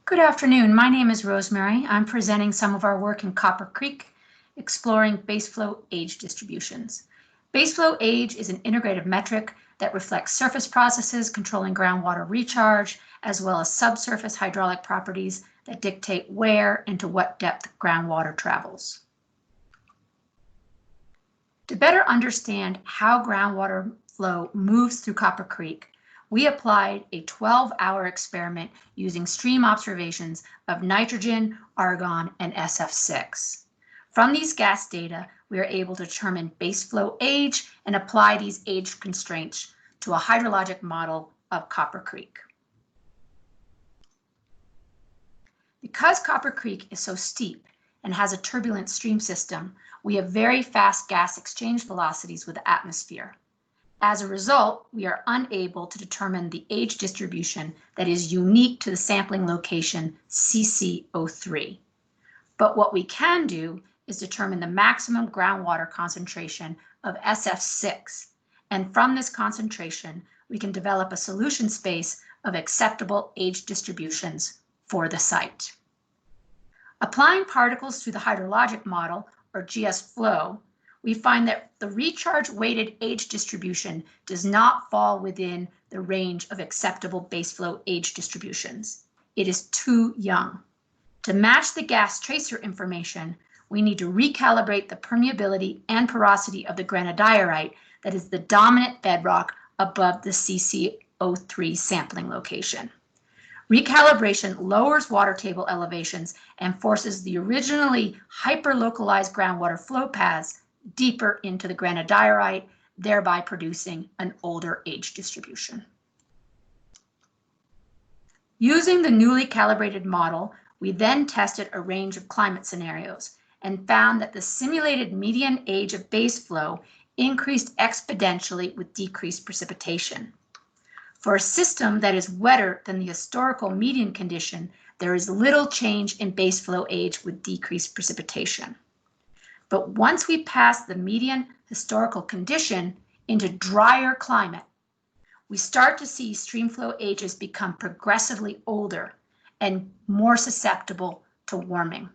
Good afternoon. My name is Rosemary. I'm presenting some of our work in Copper Creek, exploring baseflow age distributions. Baseflow age is an integrated metric that reflects surface processes controlling groundwater recharge, as well as subsurface hydraulic properties that dictate where and to what depth groundwater travels. To better understand how groundwater flow moves through Copper Creek, we applied a 12-hour experiment using stream observations of nitrogen, argon, and SF6. From these gas data, we are able to determine baseflow age and apply these age constraints to a hydrologic model of Copper Creek. Because Copper Creek is so steep and has a turbulent stream system, we have very fast gas exchange velocities with the atmosphere. As a result, we are unable to determine the age distribution that is unique to the sampling location CC03. But what we can do is determine the maximum groundwater concentration of SF6, and from this concentration, we can develop a solution space of acceptable age distributions for the site. Applying particles to the hydrologic model, or GS flow, we find that the recharge weighted age distribution does not fall within the range of acceptable baseflow age distributions. It is too young. To match the gas tracer information, we need to recalibrate the permeability and porosity of the granodiorite that is the dominant bedrock above the CC03 sampling location. Recalibration lowers water table elevations and forces the originally hyperlocalized groundwater flow paths deeper into the granodiorite, thereby producing an older age distribution. Using the newly calibrated model, we then tested a range of climate scenarios and found that the simulated median age of baseflow increased exponentially with decreased precipitation. For a system that is wetter than the historical median condition, there is little change in baseflow age with decreased precipitation. But once we pass the median historical condition into drier climate, we start to see streamflow ages become progressively older and more susceptible to warming.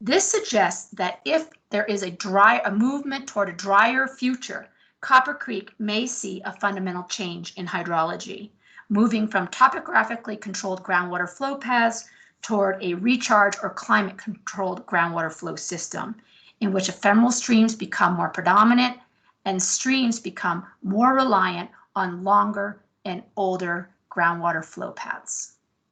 This suggests that if there is a movement toward a drier future, Copper Creek may see a fundamental change in hydrology, moving from topographically controlled groundwater flow paths toward a recharge or climate-controlled groundwater flow system, in which ephemeral streams become more predominant and streams become more reliant on longer and older groundwater flow paths.